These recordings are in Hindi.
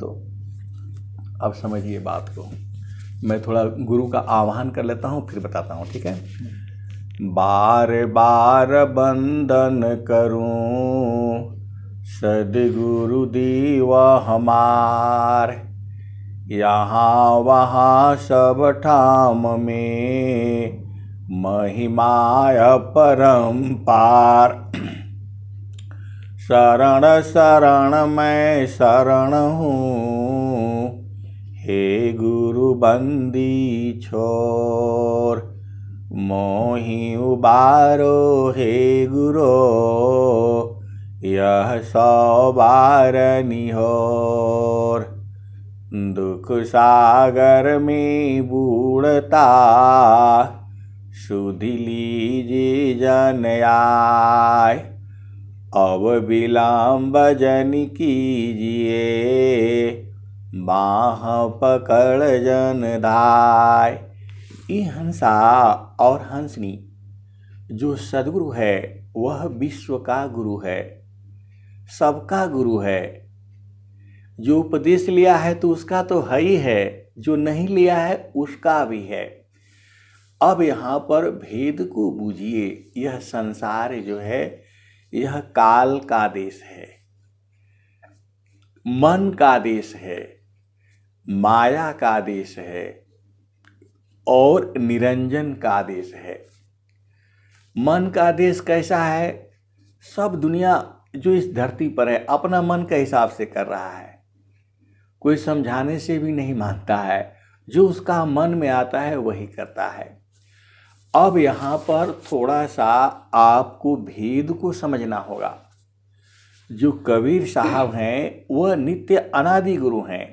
तो अब समझिए बात को। मैं थोड़ा गुरु का आह्वान कर लेता हूँ, फिर बताता हूँ, ठीक है। बार बार बंदन करूं सद्गुरु दीव हमार, यहाँ वहाँ सब ठाम में महिमाय परम्पार। शरण शरण मैं शरण हूँ, हे गुरु बंदी छोर, मोहि उबारो हे गुरो, यह 100 बार निहोर। दुख सागर में बूढ़ता, सुधि लीजिए जन आय, अब विलम्ब जन कीजिए, बाँह पकड़ जन धाय। ये हंसा और हंसनी जो सद्गुरु है वह विश्व का गुरु है, सबका गुरु है। जो उपदेश लिया है तो उसका तो है ही है, जो नहीं लिया है उसका भी है। अब यहाँ पर भेद को बूझिए। यह संसार जो है यह काल का देश है, मन का देश है, माया का देश है और निरंजन का देश है। मन का देश कैसा है? सब दुनिया जो इस धरती पर है अपना मन के हिसाब से कर रहा है, कोई समझाने से भी नहीं मानता है, जो उसका मन में आता है वही करता है। अब यहाँ पर थोड़ा सा आपको भेद को समझना होगा। जो कबीर साहब हैं वह नित्य अनादि गुरु हैं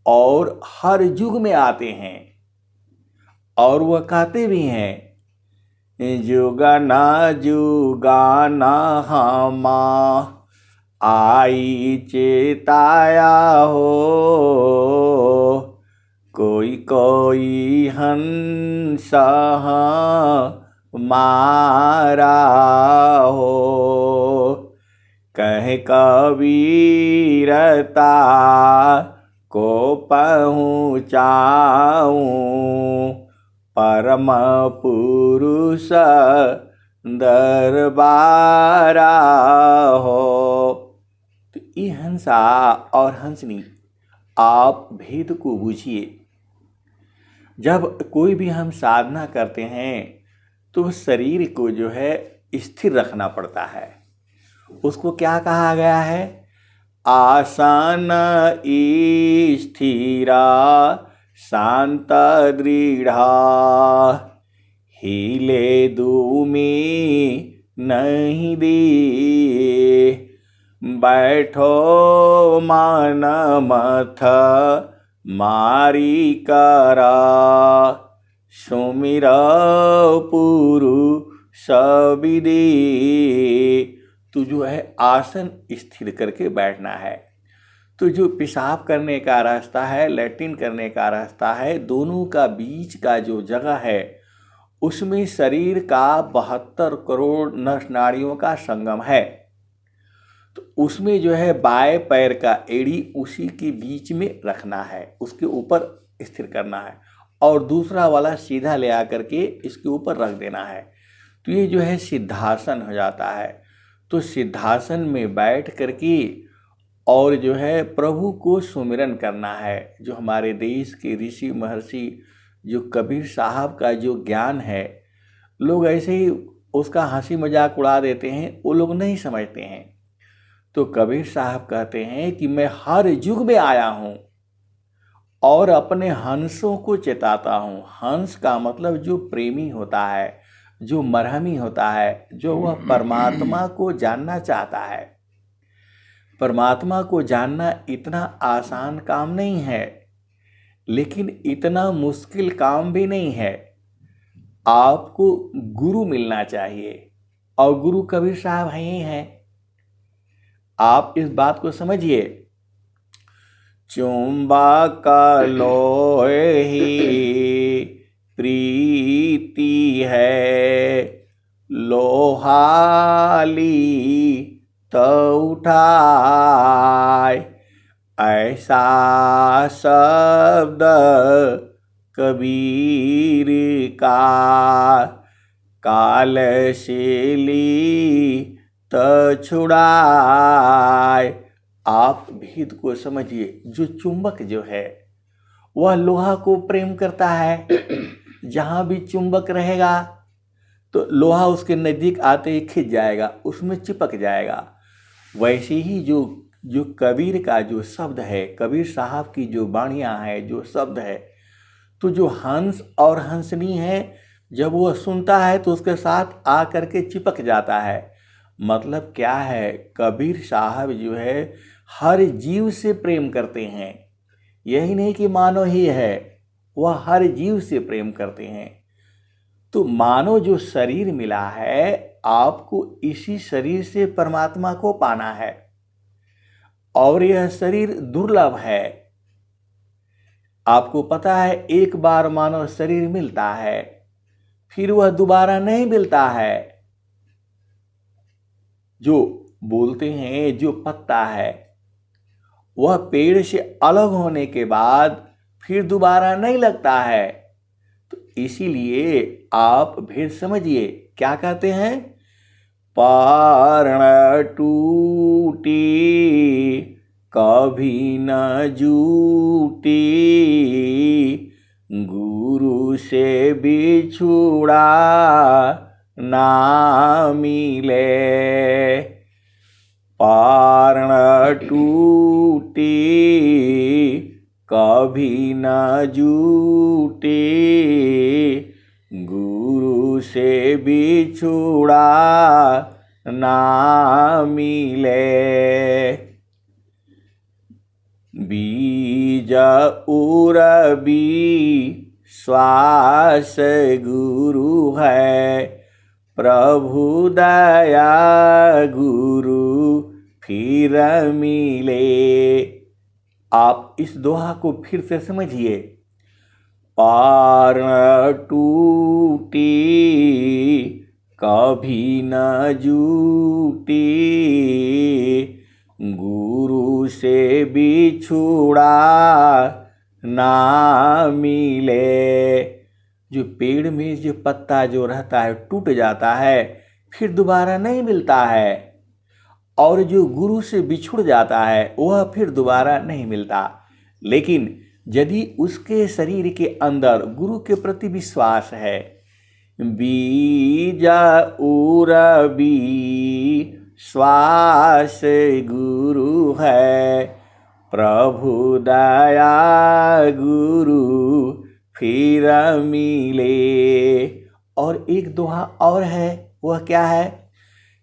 और हर युग में आते हैं और वह कहते भी हैं, जुगाना जुगाना हमा आई चेताया हो, कोई कोई हंस मारा हो, कह कबीरता को पहुँचाऊं, परम पुरुष दरबारा हो। तो ये हंसा और हंसनी आप भेद को बूझिए। जब कोई भी हम साधना करते हैं तो शरीर को जो है स्थिर रखना पड़ता है। उसको क्या कहा गया है? आसन स्थिरा शांत दृढ़ा, हिले दूमी नहीं दे, बैठो मान मथ मारी करा, सुमिर पुरुष विदे। तो जो है आसन स्थिर करके बैठना है। तो जो पेशाब करने का रास्ता है, लैट्रिन करने का रास्ता है, दोनों का बीच का जो जगह है उसमें शरीर का 72 करोड़ नस नाड़ियों का संगम है। तो उसमें जो है बाएं पैर का एड़ी उसी के बीच में रखना है, उसके ऊपर स्थिर करना है और दूसरा वाला सीधा ले आकर के इसके ऊपर रख देना है। तो ये जो है सिद्धासन हो जाता है। तो सिद्धासन में बैठ करके और जो है प्रभु को सुमिरन करना है। जो हमारे देश के ऋषि महर्षि जो कबीर साहब का जो ज्ञान है, लोग ऐसे ही उसका हंसी मजाक उड़ा देते हैं, वो लोग नहीं समझते हैं। तो कबीर साहब कहते हैं कि मैं हर युग में आया हूँ और अपने हंसों को चेताता हूँ। हंस का मतलब जो प्रेमी होता है, जो मरहमी होता है, जो वह परमात्मा को जानना चाहता है। परमात्मा को जानना इतना आसान काम नहीं है, लेकिन इतना मुश्किल काम भी नहीं है। आपको गुरु मिलना चाहिए और गुरु कबीर साहब हैं ही हैं। आप इस बात को समझिए। चुंबक लोहे ही प्रीति है, लोहाली तो उठाए, ऐसा शब्द कबीर का, काल से ली त छुड़ाए। आप भेद को समझिए। जो चुंबक जो है वह लोहा को प्रेम करता है। जहाँ भी चुंबक रहेगा तो लोहा उसके नज़दीक आते ही खिंच जाएगा, उसमें चिपक जाएगा। वैसे ही जो कबीर का जो शब्द है, कबीर साहब की जो वाणियाँ हैं, जो शब्द है, तो जो हंस और हंसनी है, जब वह सुनता है तो उसके साथ आ करके चिपक जाता है। मतलब क्या है, कबीर साहब जो है हर जीव से प्रेम करते हैं। यही नहीं कि मानव ही है, वह हर जीव से प्रेम करते हैं। तो मानव जो शरीर मिला है, आपको इसी शरीर से परमात्मा को पाना है। और यह शरीर दुर्लभ है। आपको पता है एक बार मानव शरीर मिलता है, फिर वह दोबारा नहीं मिलता है। जो बोलते हैं जो पत्ता है वह पेड़ से अलग होने के बाद फिर दोबारा नहीं लगता है। तो इसीलिए आप भेद समझिए। क्या कहते हैं? पारण टूटी कभी न जूटी, गुरु से बिछुड़ा ना मिले। पारण टूटी कभी न जूटी, गुरु से बिछुड़ा ना मिले। बीज उरबी श्वास गुरु है, प्रभु दया गुरु फिर मिले। आप इस दोहा को फिर से समझिए। पारण टूटी कभी न जूटी, गुरु से बिछुड़ा ना मिले। जो पेड़ में जो पत्ता जो रहता है टूट जाता है, फिर दोबारा नहीं मिलता है। और जो गुरु से बिछुड़ जाता है वह फिर दोबारा नहीं मिलता। लेकिन यदि उसके शरीर के अंदर गुरु के प्रति विश्वास है, बीजा उरबी श्वास गुरु है, प्रभु दया गुरु फिर मिले। और एक दोहा और है, वह क्या है?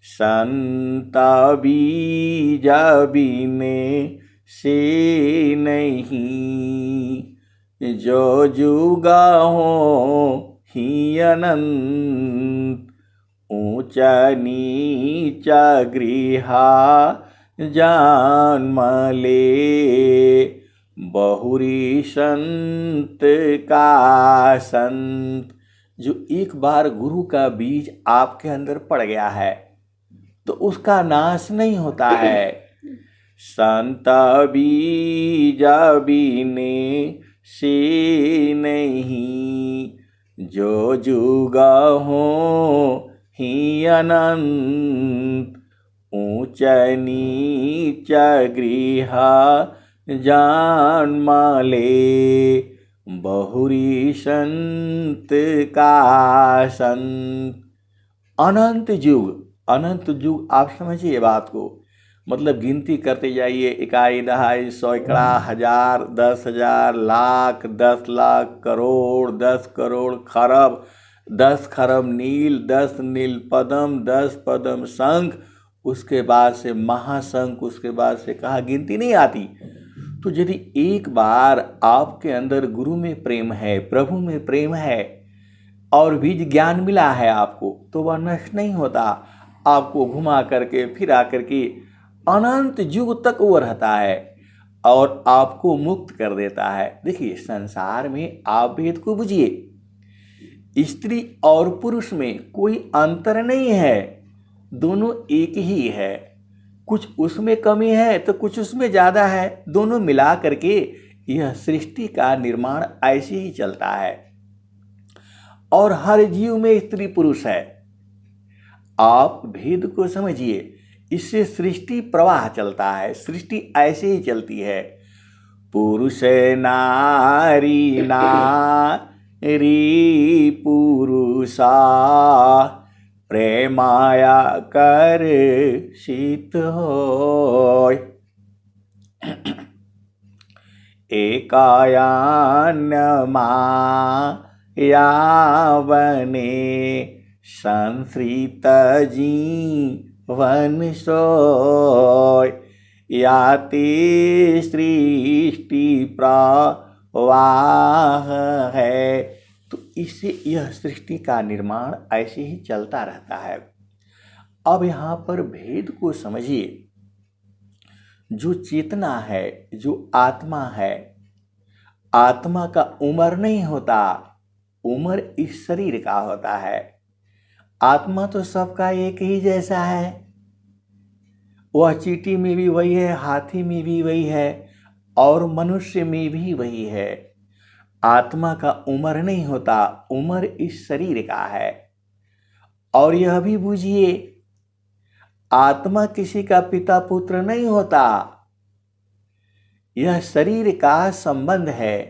संत बीज बिने से नहीं, जो जुगा हो ही अनंत, ऊंचा नीचा गृहा जन्म ले, बहुरी संत का संत। जो एक बार गुरु का बीज आपके अंदर पड़ गया है तो उसका नाश नहीं होता है। संत बीज बिने से नहीं, जो जुगा हो ही अनंत, ऊंचा नीचा गृहा जन्म ले, बहुरी संत का संत। अनंत युग, अनंत युग आप समझिए बात को। मतलब गिनती करते जाइए, इकाई दहाई सैकड़ा हजार 10,000 लाख 10 लाख करोड़ 10 करोड़ खरब 10 खरब नील 10 नील पद्म 10 पद्म शंख, उसके बाद से महाशंख, उसके बाद से कहा गिनती नहीं आती। तो यदि एक बार आपके अंदर गुरु में प्रेम है, प्रभु में प्रेम है और बीज ज्ञान मिला है आपको, तो वह नष्ट नहीं होता। आपको घुमा करके फिर आकर के अनंत युग तक वो रहता है और आपको मुक्त कर देता है। देखिए संसार में आप भेद को बुझिए। स्त्री और पुरुष में कोई अंतर नहीं है, दोनों एक ही है। कुछ उसमें कमी है तो कुछ उसमें ज़्यादा है, दोनों मिला करके यह सृष्टि का निर्माण ऐसे ही चलता है। और हर जीव में स्त्री पुरुष है। आप भेद को समझिए, इससे सृष्टि प्रवाह चलता है, सृष्टि ऐसे ही चलती है। पुरुष नारी नारी पुरुषा प्रेमाया कर शीत होय। एकायान्य माया बने संसृत जीवन सोय। याति सृष्टि प्रवाह है। तो इससे यह सृष्टि का निर्माण ऐसे ही चलता रहता है। अब यहाँ पर भेद को समझिए। जो चेतना है, जो आत्मा है, आत्मा का उम्र नहीं होता, उम्र इस शरीर का होता है। आत्मा तो सबका एक ही जैसा है। वह चींटी में भी वही है, हाथी में भी वही है और मनुष्य में भी वही है। आत्मा का उम्र नहीं होता, उम्र इस शरीर का है। और यह भी बूझिए, आत्मा किसी का पिता पुत्र नहीं होता, यह शरीर का संबंध है।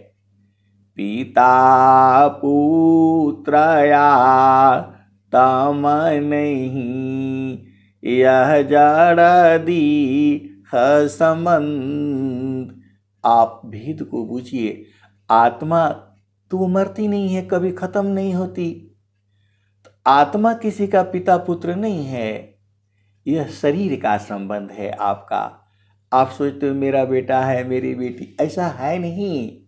पिता पुत्रया तम नहीं, यह जड़ दीह संबंध। आप भेद को बूझिए। आत्मा तो मरती नहीं है, कभी खत्म नहीं होती। तो आत्मा किसी का पिता पुत्र नहीं है, यह शरीर का संबंध है आपका। आप सोचते हो मेरा बेटा है, मेरी बेटी, ऐसा है नहीं।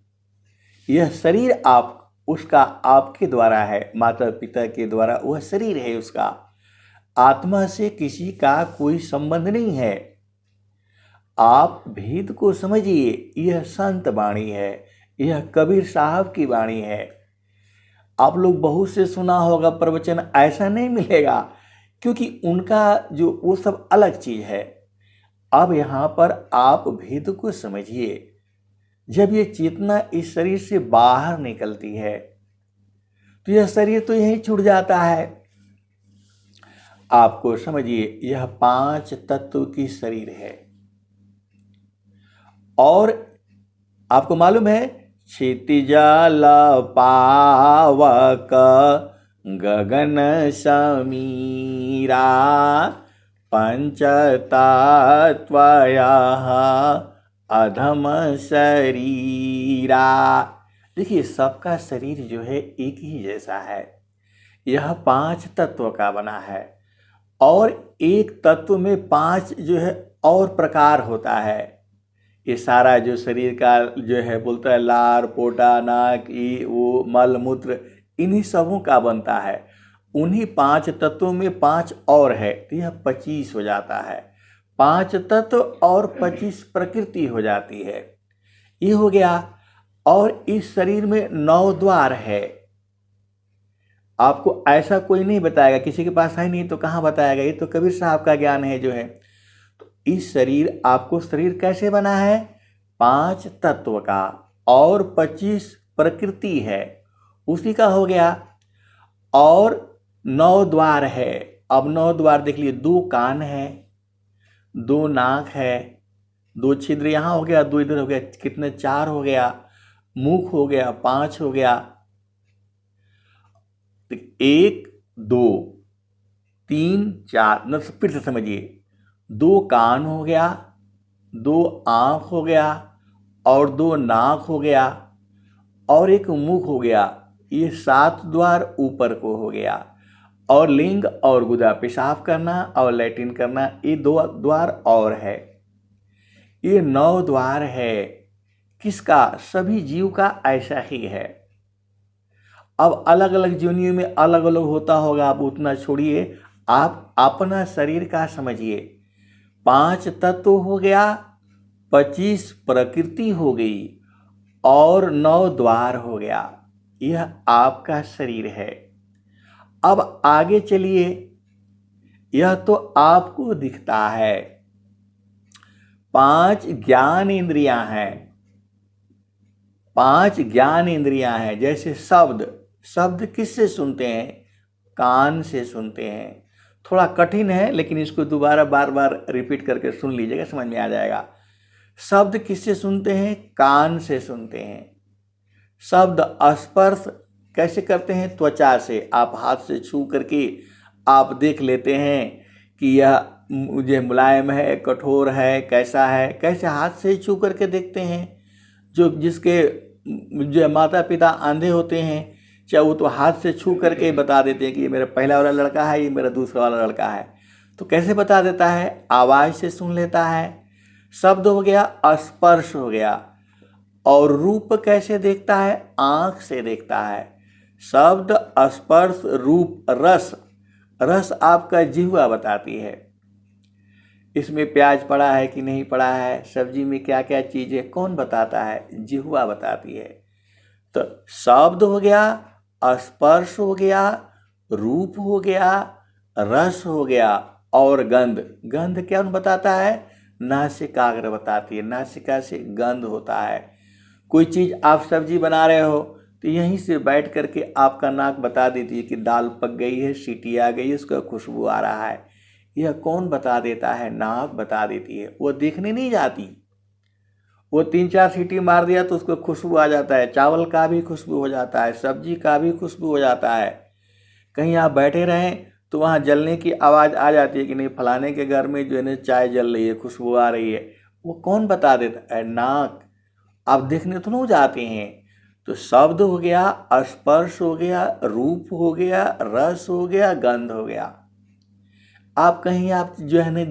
यह शरीर आप उसका आपके द्वारा है, माता पिता के द्वारा वह शरीर है उसका। आत्मा से किसी का कोई संबंध नहीं है। आप भेद को समझिए। यह संत वाणी है, यह कबीर साहब की वाणी है। आप लोग बहुत से सुना होगा प्रवचन, ऐसा नहीं मिलेगा, क्योंकि उनका जो वो सब अलग चीज है। अब यहाँ पर आप भेद को समझिए। जब ये चेतना इस शरीर से बाहर निकलती है तो यह शरीर तो यहीं छूट जाता है। आपको समझिए, यह 5 तत्व की शरीर है। और आपको मालूम है, क्षितिजल पावक गगन समीरा पंच तत्वया अधम शरीरा। देखिए, सबका शरीर जो है एक ही जैसा है। यह 5 तत्व का बना है और एक तत्व में 5 जो है और प्रकार होता है। ये सारा जो शरीर का जो है बोलता है लार पोटा नाक वो मल मूत्र, इन्हीं सबों का बनता है। उन्हीं 5 तत्वों में 5 और है, तो यह 25 हो जाता है। 5 तत्व और 25 प्रकृति हो जाती है। ये हो गया। और इस शरीर में 9 द्वार है। आपको ऐसा कोई नहीं बताएगा, किसी के पास है नहीं तो कहाँ बताएगा। ये तो कबीर साहब का ज्ञान है जो है। तो इस शरीर, आपको शरीर कैसे बना है? 5 तत्व का और 25 प्रकृति है, उसी का हो गया। और 9 द्वार है। अब 9 द्वार देख लिए, 2 कान है, 2 नाक है, 2 छिद्र यहाँ हो गया, 2 इधर हो गया, कितने 4 हो गया। मुख हो गया, 5 हो गया। 1 2 3 4, न फिर से समझिए। 2 कान हो गया, 2 आँख हो गया और 2 नाक हो गया और 1 मुख हो गया। ये 7 द्वार ऊपर को हो गया। और लिंग और गुदा, पेशाब करना और लैट्रिन करना, ये 2 द्वार और है। ये 9 द्वार है। किसका? सभी जीव का ऐसा ही है। अब अलग अलग योनियों में अलग अलग होता होगा, आप उतना छोड़िए, आप अपना शरीर का समझिए। 5 तत्व हो गया, 25 प्रकृति हो गई और 9 द्वार हो गया। यह आपका शरीर है। अब आगे चलिए। यह तो आपको दिखता है, 5 ज्ञान इंद्रियां हैं। 5 ज्ञान इंद्रियां हैं। जैसे शब्द, शब्द किससे सुनते हैं? कान से सुनते हैं। थोड़ा कठिन है लेकिन इसको दोबारा बार बार रिपीट करके सुन लीजिएगा, समझ में आ जाएगा। शब्द किससे सुनते हैं? कान से सुनते हैं। शब्द स्पर्श कैसे करते हैं? त्वचा से। आप हाथ से छू करके आप देख लेते हैं कि यह मुझे मुलायम है, कठोर है, कैसा है, कैसे हाथ से छू करके देखते हैं। जो माता पिता अंधे होते हैं, चाहे वो तो हाथ से छू करके बता देते हैं कि ये मेरा पहला वाला लड़का है, ये मेरा दूसरा वाला लड़का है। तो कैसे बता देता है? आवाज़ से सुन लेता है। शब्द हो गया, स्पर्श हो गया। और रूप कैसे देखता है? आँख से देखता है। शब्द, स्पर्श, रूप, रस। रस आपका जिह्वा बताती है। इसमें प्याज पड़ा है कि नहीं पड़ा है, सब्जी में क्या क्या चीज़ है, कौन बताता है? जिह्वा बताती है। तो शब्द हो गया, स्पर्श हो गया, रूप हो गया, रस हो गया और गंध। गंध क्या बताता है? नासिकाग्र बताती है। नासिका से गंध होता है। कोई चीज़ आप सब्जी बना रहे हो तो यहीं से बैठ करके आपका नाक बता देती है कि दाल पक गई है, सीटी आ गई है, उसका खुशबू आ रहा है। यह कौन बता देता है? नाक बता देती है। वो देखने नहीं जाती, वो 3-4 सीटी मार दिया तो उसको खुशबू आ जाता है। चावल का भी खुशबू हो जाता है, सब्जी का भी खुशबू हो जाता है। कहीं आप बैठे रहें तो वहाँ जलने की आवाज़ आ जाती है कि नहीं फलाने के घर में जो है ना चाय जल रही है, खुशबू आ रही है। वो कौन बता देता है? नाक। आप देखने तो नहीं जाते हैं। तो शब्द हो गया, स्पर्श हो गया, रूप हो गया, रस हो गया, गंध हो गया। आप कहीं आप जो है ना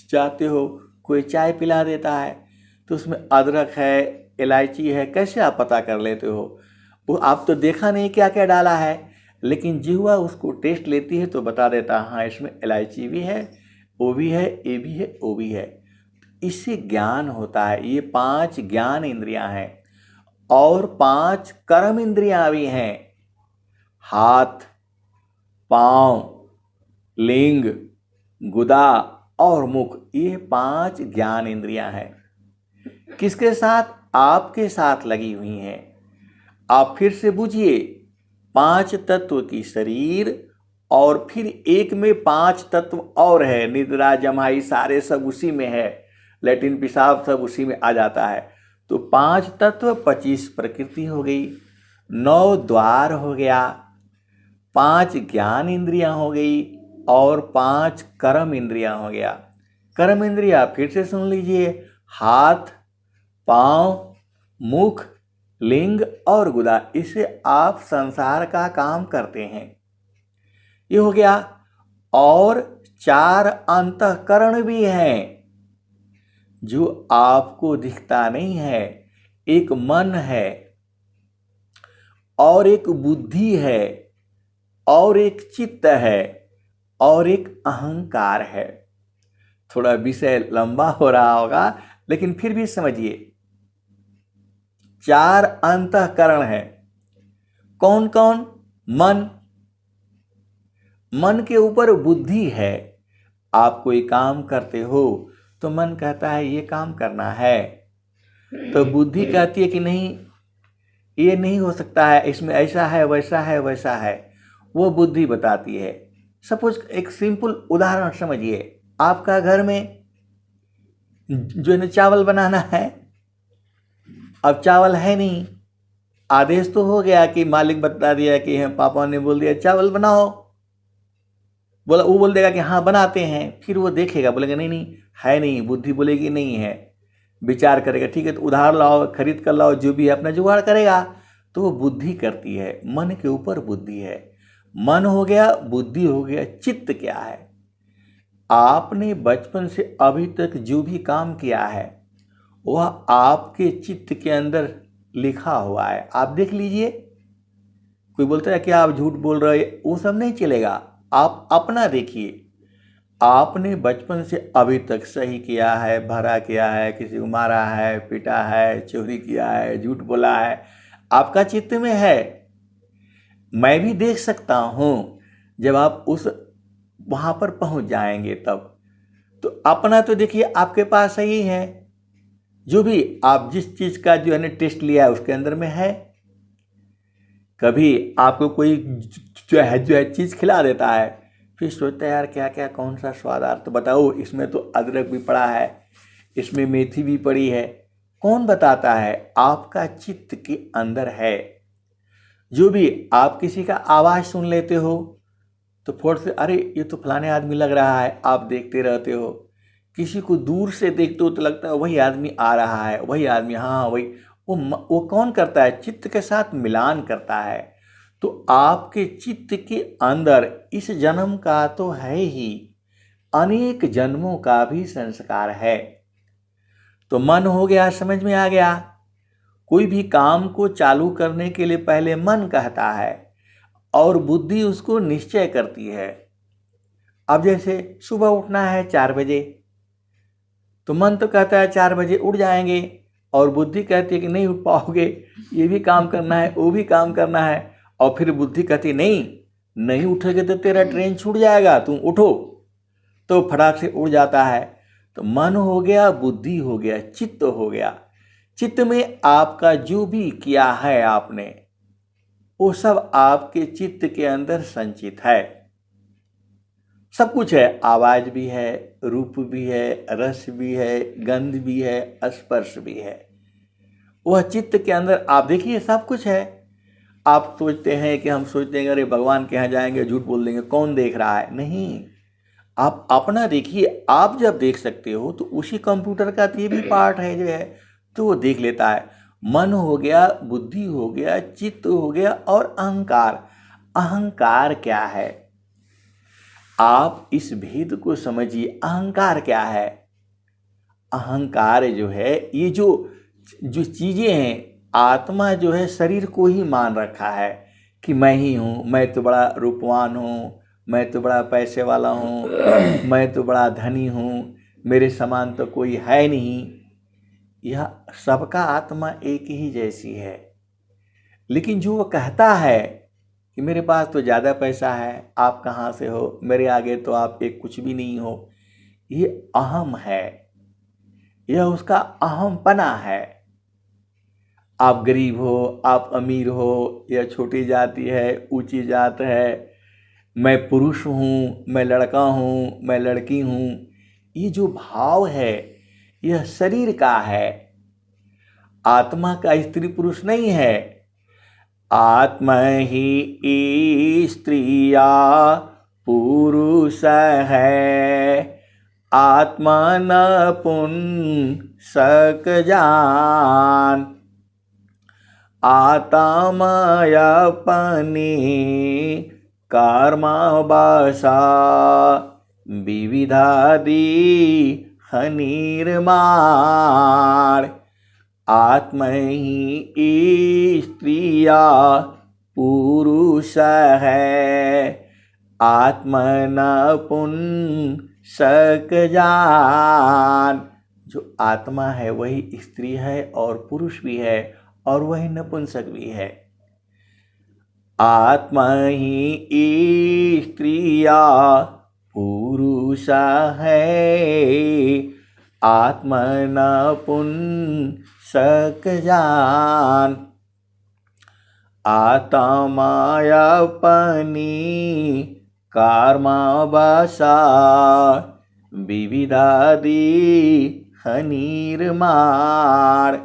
जाते हो, कोई चाय पिला देता है तो उसमें अदरक है, इलायची है, कैसे आप पता कर लेते हो? वो आप तो देखा नहीं क्या क्या डाला है, लेकिन जिह्वा उसको टेस्ट लेती है तो बता देता है हाँ इसमें इलायची भी है, वो भी है, ये भी है, वो भी है। इससे ज्ञान होता है। ये 5 ज्ञान इंद्रियां हैं और 5 कर्म इंद्रियां भी हैं। हाथ, पाँव, लिंग, गुदा और मुख, ये 5 ज्ञान इंद्रियां हैं। किसके साथ? आपके साथ लगी हुई हैं। आप फिर से बुझिए, 5 तत्व की शरीर और फिर एक में 5 तत्व और है। निद्रा, जमाई सारे सब उसी में है, लैट्रिन पेशाब सब उसी में आ जाता है। तो 5 तत्व 25 प्रकृति हो गई, 9 द्वार हो गया, 5 ज्ञान इंद्रियां हो गई और 5 कर्म इंद्रियां हो गया। कर्म इंद्रियां फिर से सुन लीजिए, हाथ, पाँव, मुख, लिंग और गुदा। इससे आप संसार का काम करते हैं, ये हो गया। और 4 अंतःकरण भी हैं जो आपको दिखता नहीं है। एक मन है और एक बुद्धि है और एक चित्त है और एक अहंकार है। थोड़ा विषय लंबा हो रहा होगा लेकिन फिर भी समझिए, 4 अंतःकरण है। कौन कौन? मन, मन के ऊपर बुद्धि है। आप कोई काम करते हो तो मन कहता है ये काम करना है, तो बुद्धि कहती है कि नहीं ये नहीं हो सकता है, इसमें ऐसा है, वैसा है, वैसा है। वो बुद्धि बताती है। सपोज एक सिंपल उदाहरण समझिए, आपका घर में जो है ना चावल बनाना है, अब चावल है नहीं, आदेश तो हो गया कि मालिक बता दिया कि पापा ने बोल दिया चावल बनाओ, बोला वो बोल देगा कि हाँ बनाते हैं। फिर वो देखेगा, बोलेगा नहीं नहीं है नहीं, बुद्धि बोलेगी नहीं है, विचार करेगा ठीक है तो उधार लाओ, खरीद कर लाओ, जो भी है अपना जुगाड़ करेगा। तो वो बुद्धि करती है, मन के ऊपर बुद्धि है। मन हो गया, बुद्धि हो गया, चित्त क्या है? आपने बचपन से अभी तक जो भी काम किया है वह आपके चित्त के अंदर लिखा हुआ है। आप देख लीजिए, कोई बोलता है कि आप झूठ बोल रहे, वो सब नहीं चलेगा। आप अपना देखिए, आपने बचपन से अभी तक सही किया है, भरा किया है, किसी को मारा है, पीटा है, चोरी किया है, झूठ बोला है, आपका चित्त में है। मैं भी देख सकता हूँ जब आप उस वहाँ पर पहुँच जाएंगे तब। तो अपना तो देखिए आपके पास सही है, जो भी आप जिस चीज़ का जो है ना टेस्ट लिया है उसके अंदर में है। कभी आपको कोई जो है चीज़ खिला देता है, फिर सोचते हैं यार क्या क्या कौन सा स्वाद आ रहा, तो बताओ इसमें तो अदरक भी पड़ा है, इसमें मेथी भी पड़ी है। कौन बताता है? आपका चित्त के अंदर है। जो भी आप किसी का आवाज़ सुन लेते हो तो फौरन से अरे ये तो फलाने आदमी लग रहा है, आप देखते रहते हो। किसी को दूर से देखते हो तो लगता है वही आदमी आ रहा है, वही आदमी, हाँ वही। वो कौन करता है? चित्त के साथ मिलान करता है। तो आपके चित्त के अंदर इस जन्म का तो है ही, अनेक जन्मों का भी संस्कार है। तो मन हो गया, समझ में आ गया। कोई भी काम को चालू करने के लिए पहले मन कहता है और बुद्धि उसको निश्चय करती है। अब जैसे सुबह उठना है 4 बजे, तो मन तो कहता है 4 बजे उठ जाएंगे, और बुद्धि कहती है कि नहीं उठ पाओगे, ये भी काम करना है, वो भी काम करना है। और फिर बुद्धि कहती है नहीं नहीं उठोगे तो तेरा ट्रेन छूट जाएगा, तुम उठो। तो फटाक से उड़ जाता है। तो मन हो गया, बुद्धि हो गया, चित्त हो गया। चित्त में आपका जो भी किया है आपने, वो सब आपके चित्त के अंदर संचित है। सब कुछ है, आवाज भी है, रूप भी है, रस भी है, गंध भी है, स्पर्श भी है। वह चित्त के अंदर आप देखिए सब कुछ है। आप सोचते हैं कि हम सोचते हैं अरे भगवान के यहाँ जाएंगे, झूठ बोल देंगे, कौन देख रहा है? नहीं, आप अपना देखिए। आप जब देख सकते हो तो उसी कंप्यूटर का ये भी पार्ट है जो है, तो वो देख लेता है। मन हो गया, बुद्धि हो गया, चित्त हो गया, और अहंकार। अहंकार क्या है? आप इस भेद को समझिए। अहंकार क्या है? अहंकार जो है, ये जो जो चीजें हैं, आत्मा जो है शरीर को ही मान रखा है कि मैं ही हूँ, मैं तो बड़ा रूपवान हूँ, मैं तो बड़ा पैसे वाला हूँ, मैं तो बड़ा धनी हूँ, मेरे समान तो कोई है नहीं। यह सबका आत्मा एक ही जैसी है। लेकिन जो वो कहता है कि मेरे पास तो ज़्यादा पैसा है, आप कहाँ से हो, मेरे आगे तो आप एक कुछ भी नहीं हो, ये अहम है, यह उसका अहमपना है। आप गरीब हो, आप अमीर हो, यह छोटी जाति है, ऊंची जात है, मैं पुरुष हूँ, मैं लड़का हूँ, मैं लड़की हूँ, ये जो भाव है यह शरीर का है। आत्मा का स्त्री पुरुष नहीं है। आत्मा ही स्त्रिया पुरुष है, आत्मा नपुंसक जान। आत्मा अपनी कर्मा बासा विविधादि हनिर्माण। आत्मा ही स्त्रिया पुरुष है, आत्मन पुंसक जान। जो आत्मा है वही स्त्री है और पुरुष भी है, और वही नपुंसक भी है। आत्मा ही स्त्रिया पुरुष है, आत्मन पुंसक जान। आत्मा अपनी कर्मा बसा विविधादि हनिर्माण।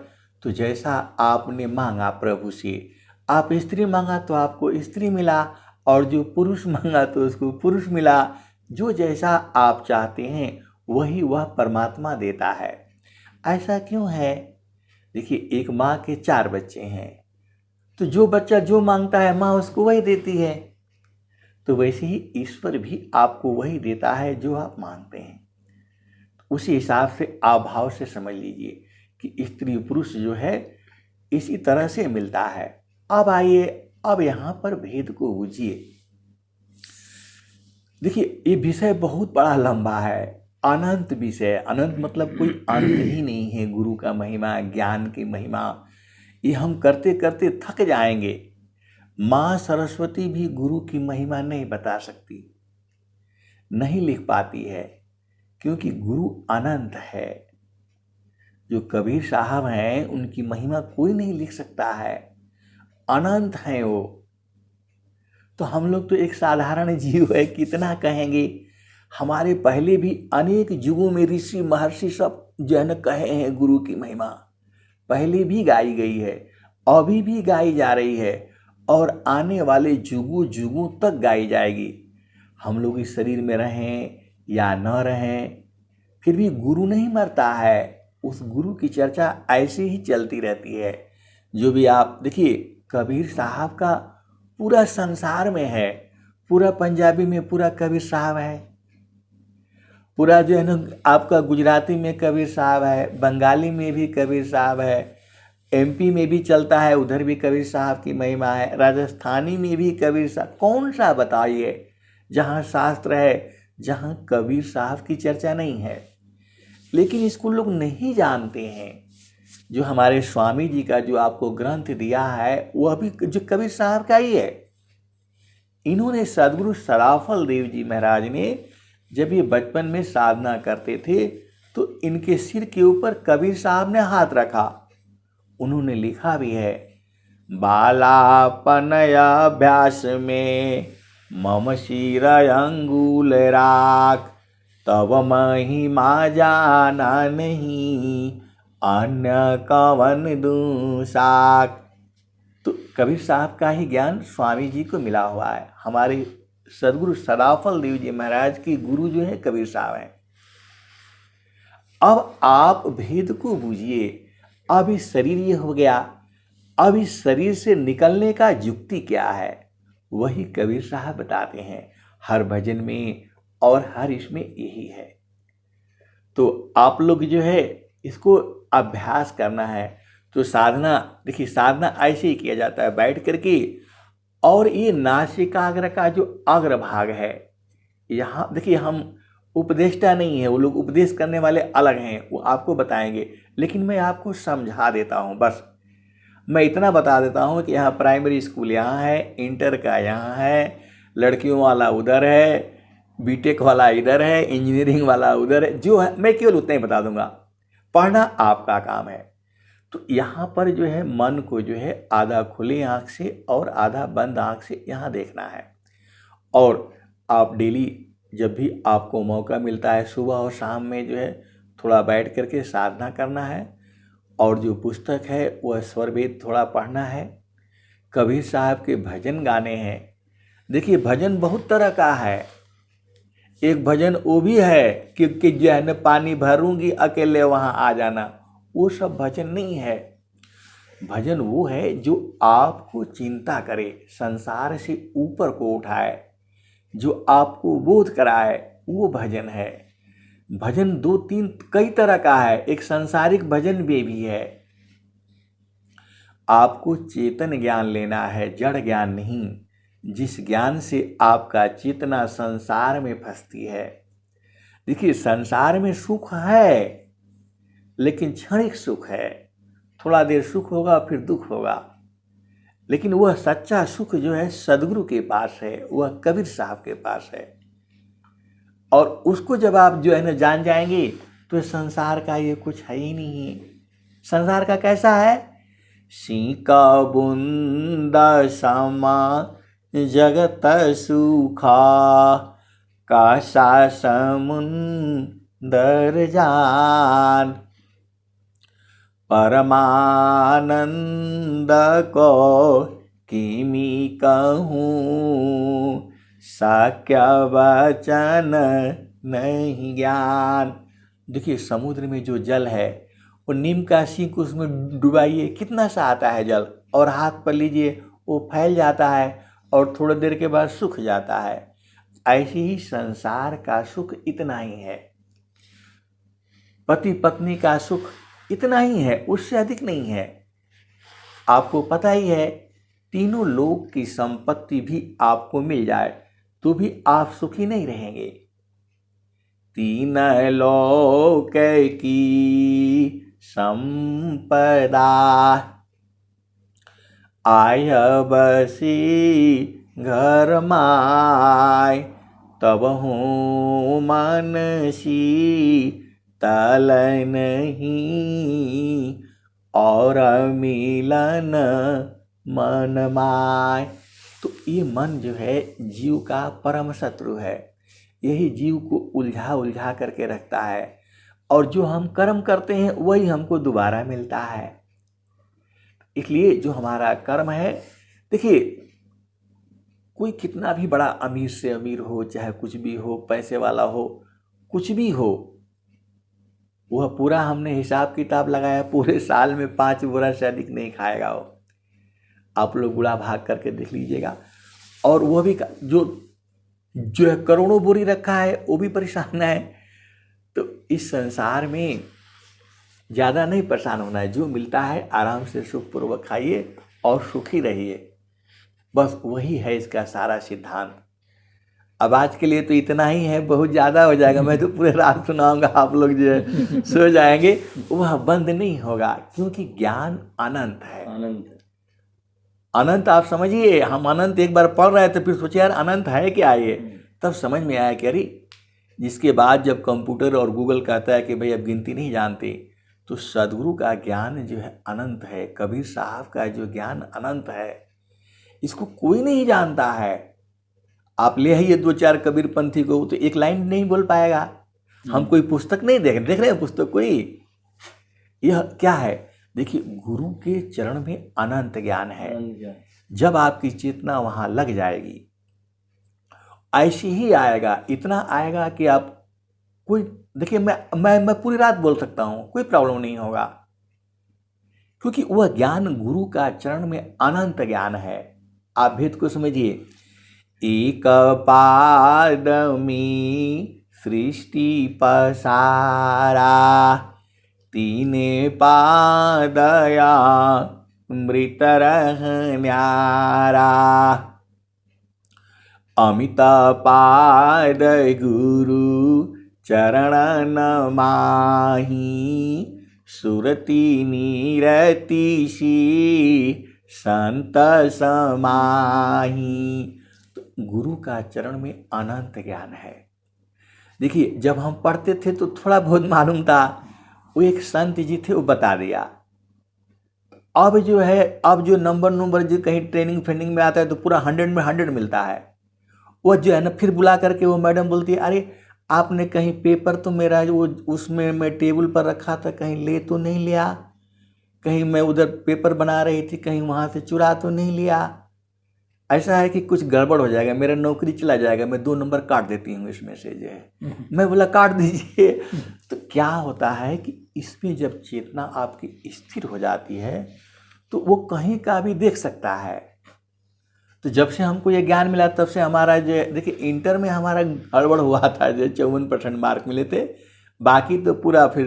तो जैसा आपने मांगा प्रभु से, आप स्त्री मांगा तो आपको स्त्री मिला, और जो पुरुष मांगा तो उसको पुरुष मिला। जो जैसा आप चाहते हैं वही वह परमात्मा देता है। ऐसा क्यों है? देखिए, एक माँ के 4 बच्चे हैं, तो जो बच्चा जो मांगता है माँ उसको वही देती है। तो वैसे ही ईश्वर भी आपको वही देता है जो आप मांगते हैं। उसी हिसाब से आप भाव से समझ लीजिए कि स्त्री पुरुष जो है इसी तरह से मिलता है। अब आइए, अब यहाँ पर भेद को बूझिए। देखिए, ये विषय बहुत बड़ा लंबा है, अनंत विषय। अनंत मतलब कोई अंत ही नहीं है। गुरु का महिमा, ज्ञान की महिमा, ये हम करते करते थक जाएंगे। माँ सरस्वती भी गुरु की महिमा नहीं बता सकती, नहीं लिख पाती है। क्योंकि गुरु अनंत है। जो कबीर साहब हैं उनकी महिमा कोई नहीं लिख सकता है, अनंत हैं वो। तो हम लोग तो एक साधारण जीव है, कितना कहेंगे। हमारे पहले भी अनेक युगों में ऋषि महर्षि सब जो है न कहे हैं गुरु की महिमा, पहले भी गाई गई है, अभी भी गाई जा रही है और आने वाले युगों युगों तक गाई जाएगी। हम लोग इस शरीर में रहें या न रहें, फिर भी गुरु नहीं मरता है। उस गुरु की चर्चा ऐसे ही चलती रहती है। जो भी आप देखिए, कबीर साहब का पूरा संसार में है, पूरा पंजाबी में पूरा कबीर साहब है, पूरा जो है ना आपका गुजराती में कबीर साहब है, बंगाली में भी कबीर साहब है, एमपी में भी चलता है, उधर भी कबीर साहब की महिमा है, राजस्थानी में भी कबीर साहब। कौन सा बताइए जहाँ शास्त्र है जहाँ कबीर साहब की चर्चा नहीं है। लेकिन इसको लोग नहीं जानते हैं। जो हमारे स्वामी जी का जो आपको ग्रंथ दिया है वह भी जो कबीर साहब का ही है। इन्होंने सदगुरु सराफल देव जी महाराज ने जब ये बचपन में साधना करते थे तो इनके सिर के ऊपर कबीर साहब ने हाथ रखा। उन्होंने लिखा भी है, बालापन अभ्यास में मम सिर अंगुल राख, तब महिमा जाना नहीं, अन्य कवन दूं साख। तो कबीर साहब का ही ज्ञान स्वामी जी को मिला हुआ है। हमारे सदगुरु सराफल देव जी महाराज की गुरु जो है कबीर साहब हैं। अब आप भेद को बूझिए। अब इस शरीर ये हो गया, अब इस शरीर से निकलने का युक्ति क्या है, वही कबीर साहब बताते हैं हर भजन में और हर इसमें यही है। तो आप लोग जो है इसको अभ्यास करना है। तो साधना, देखिए साधना ऐसे ही किया जाता है बैठ करके। और ये नासिकाग्र का जो अग्र भाग है, यहाँ देखिए हम उपदेष्टा नहीं है, वो लोग उपदेश करने वाले अलग हैं, वो आपको बताएंगे। लेकिन मैं आपको समझा देता हूँ, बस मैं इतना बता देता हूँ कि यहाँ प्राइमरी स्कूल यहाँ है, इंटर का यहाँ है, लड़कियों वाला उधर है, बीटेक वाला इधर है, इंजीनियरिंग वाला उधर है, जो है मैं केवल उतना ही बता दूंगा। पढ़ना आपका काम है। तो यहाँ पर जो है मन को जो है आधा खुली आँख से और आधा बंद आँख से यहाँ देखना है। और आप डेली जब भी आपको मौका मिलता है सुबह और शाम में जो है थोड़ा बैठ करके साधना करना है। और जो पुस्तक है वह स्वरवेद थोड़ा पढ़ना है। कबीर साहब के भजन गाने हैं। देखिए भजन बहुत तरह का है। एक भजन वो भी है कि जो है न पानी भरूंगी अकेले वहाँ आ जाना, वो सब भजन नहीं है। भजन वो है जो आपको चिंता करे, संसार से ऊपर को उठाए, जो आपको बोध कराए, वो भजन है। भजन दो तीन कई तरह का है। एक सांसारिक भजन भी है। आपको चेतन ज्ञान लेना है, जड़ ज्ञान नहीं, जिस ज्ञान से आपका चेतना संसार में फंसती है। देखिए संसार में सुख है लेकिन क्षणिक सुख है, थोड़ा देर सुख होगा फिर दुख होगा। लेकिन वह सच्चा सुख जो है सदगुरु के पास है, वह कबीर साहब के पास है। और उसको जब आप जो है ना जान जाएंगे तो संसार का ये कुछ है ही नहीं। संसार का कैसा है, सीका बुंदा समा जगत सुखा, कासा समुंदर जान, परमानंद को किमी कहूँ, साक्य वचन नहीं ज्ञान। देखिए समुद्र में जो जल है वो नीम का सींक उसमें डुबाइए, कितना सा आता है जल, और हाथ पर लीजिए वो फैल जाता है और थोड़ी देर के बाद सूख जाता है। ऐसे ही संसार का सुख इतना ही है, पति पत्नी का सुख इतना ही है, उससे अधिक नहीं है। आपको पता ही है तीनों लोक की संपत्ति भी आपको मिल जाए तो भी आप सुखी नहीं रहेंगे। तीन लोक की संपदा आय बसी घर माय, तब हूँ मानसी तल नहीं, और मिलन मन माय। तो ये मन जो है जीव का परम शत्रु है। यही जीव को उलझा उलझा करके रखता है, और जो हम कर्म करते हैं वही हमको दोबारा मिलता है। इसलिए जो हमारा कर्म है, देखिए कोई कितना भी बड़ा अमीर से अमीर हो, चाहे कुछ भी हो, पैसे वाला हो, कुछ भी हो, वह पूरा हमने हिसाब किताब लगाया, पूरे साल में 5 बोरा से अधिक नहीं खाएगा वो। आप लोग गुड़ा भाग करके देख लीजिएगा। और वह भी जो है करोड़ों बोरी रखा है वो भी परेशान है। तो इस संसार में ज़्यादा नहीं परेशान होना है, जो मिलता है आराम से सुखपूर्वक खाइए और सुखी रहिए, बस वही है इसका सारा सिद्धांत। अब आज के लिए तो इतना ही है, बहुत ज़्यादा हो जाएगा, मैं तो पूरे रात सुनाऊंगा, आप लोग जो है सो जाएंगे। वह बंद नहीं होगा, क्योंकि ज्ञान अनंत है। अनंत आप समझिए, हम अनंत एक बार पढ़ रहे थे, फिर सोचे यार अनंत है क्या ये, तब समझ में आया कि अरे, जिसके बाद जब कंप्यूटर और गूगल कहता है कि भाई अब गिनती नहीं जानते, तो सदगुरु का ज्ञान जो है अनंत है, कबीर साहब का जो ज्ञान अनंत है, इसको कोई नहीं जानता है। आप ले आइए 2-4 कबीर पंथी को, तो एक लाइन नहीं बोल पाएगा। हम कोई पुस्तक नहीं देख रहे हैं पुस्तक कोई, यह क्या है, देखिए गुरु के चरण में अनंत ज्ञान है। जब आपकी चेतना वहां लग जाएगी, ऐसे ही आएगा, इतना आएगा कि आप कोई, देखिए मैं पूरी रात बोल सकता हूं, कोई प्रॉब्लम नहीं होगा, क्योंकि वह ज्ञान गुरु का चरण में अनंत ज्ञान है। आप भेद को समझिए। एक पाद में सृष्टि पसारा, तीने पादया मृत रह न्यारा, अमित पाद गुरु चरण नमाहि, सुरति नीरति सी संत समाहि। तो गुरु का चरण में अनंत ज्ञान है। देखिए जब हम पढ़ते थे तो थोड़ा बहुत मालूम था, वो एक संत जी थे, वो बता दिया। अब जो है, अब जो नंबर जो कहीं ट्रेनिंग फेनिंग में आता है तो पूरा 100 में 100 मिलता है। वो जो है ना, फिर बुला करके वो मैडम बोलती है, अरे आपने कहीं पेपर तो मेरा वो उसमें मैं टेबल पर रखा था, कहीं ले तो नहीं लिया, कहीं मैं उधर पेपर बना रही थी, कहीं वहाँ से चुरा तो नहीं लिया। ऐसा है कि कुछ गड़बड़ हो जाएगा, मेरा नौकरी चला जाएगा, मैं 2 नंबर काट देती हूँ इसमें से जो है। मैं बोला काट दीजिए। तो क्या होता है कि इसमें जब चेतना आपकी स्थिर हो जाती है तो वो कहीं का भी देख सकता है। तो जब से हमको ये ज्ञान मिला तब से हमारा जो, देखिए इंटर में हमारा गड़बड़ हुआ था, जो 54% मार्क मिले थे, बाकी तो पूरा फिर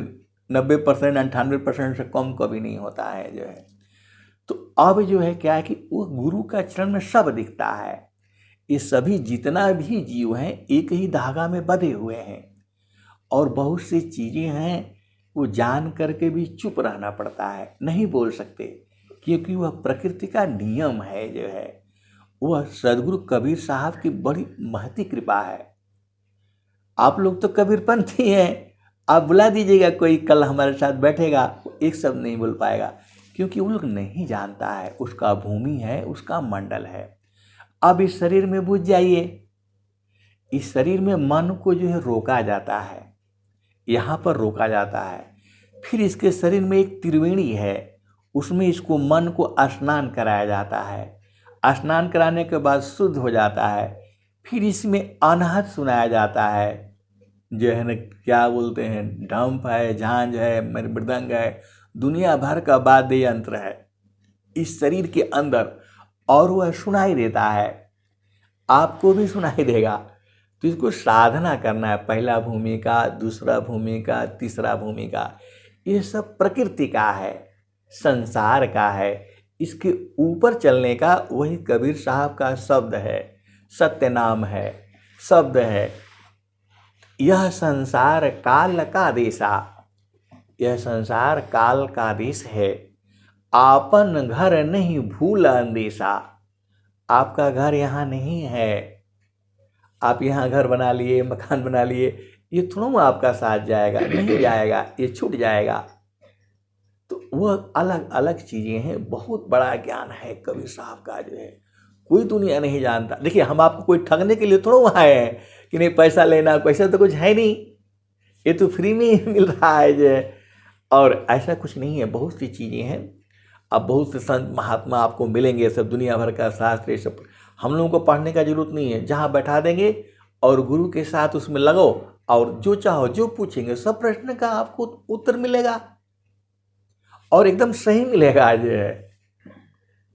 90% 98% से कम कभी नहीं होता है जो है। तो अब जो है क्या है कि वो गुरु का चरण में सब दिखता है। ये सभी जितना भी जीव हैं एक ही धागा में बंधे हुए हैं, और बहुत सी चीज़ें हैं वो जान करके भी चुप रहना पड़ता है, नहीं बोल सकते, क्योंकि वह प्रकृति का नियम है जो है। वह सदगुरु कबीर साहब की बड़ी महती कृपा है। आप लोग तो कबीरपंथी हैं, आप बुला दीजिएगा, कोई कल हमारे साथ बैठेगा, एक शब्द नहीं बोल पाएगा, क्योंकि वो लोग नहीं जानता है, उसका भूमि है, उसका मंडल है। अब इस शरीर में बुझ जाइए, इस शरीर में मन को जो है रोका जाता है, यहाँ पर रोका जाता है। फिर इसके शरीर में एक त्रिवेणी है, उसमें इसको मन को स्नान कराया जाता है। स्नान कराने के बाद शुद्ध हो जाता है। फिर इसमें अनहद सुनाया जाता है, जो है ना क्या बोलते हैं, ढंप है, झांझ है, मृदंग है, दुनिया भर का वाद्य यंत्र है इस शरीर के अंदर, और वह सुनाई देता है, आपको भी सुनाई देगा। तो इसको साधना करना है, पहला भूमिका, दूसरा भूमिका, तीसरा भूमिका, ये सब प्रकृति का है, संसार का है। इसके ऊपर चलने का वही कबीर साहब का शब्द है, सत्य नाम है, शब्द है। यह संसार काल का देशा, यह संसार काल का देश है, आपन घर नहीं भूल अंदेशा। आपका घर यहाँ नहीं है, आप यहाँ घर बना लिए, मकान बना लिए, ये थोड़ा आपका साथ जाएगा, नहीं जाएगा, ये छूट जाएगा। तो वह अलग अलग चीज़ें हैं। बहुत बड़ा ज्ञान है कबीर साहब का जो है, कोई दुनिया नहीं जानता। देखिए, हम आपको कोई ठगने के लिए थोड़ा वहाँ आए हैं कि नहीं पैसा लेना, पैसा तो कुछ है नहीं, ये तो फ्री में ही मिल रहा है जो है। और ऐसा कुछ नहीं है, बहुत सी चीज़ें हैं। अब बहुत से संत महात्मा आपको मिलेंगे, सब दुनिया भर का शास्त्र, ये सब हम लोगों को पढ़ने का जरूरत नहीं है। जहाँ बैठा देंगे और गुरु के साथ उसमें लगो, और जो चाहो जो पूछेंगे सब प्रश्न का आपको उत्तर मिलेगा, और एकदम सही मिलेगा आज है।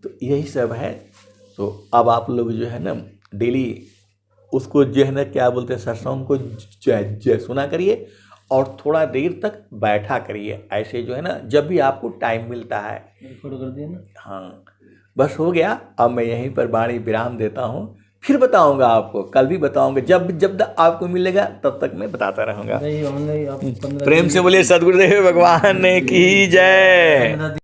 तो यही सब है। तो अब आप लोग जो है ना डेली उसको जो है ना क्या बोलते हैं, सत्संग को जय सुना करिए और थोड़ा देर तक बैठा करिए। ऐसे जो है ना जब भी आपको टाइम मिलता है। फोटो कर दिया ना। हाँ, बस हो गया। अब मैं यहीं पर वाणी विराम देता हूँ, फिर बताऊंगा आपको, कल भी बताऊंगा, जब जब आपको मिलेगा तब तक मैं बताता रहूँगा। नहीं, आप 15 प्रेम से बोलिए सद्गुरुदेव भगवान की जय।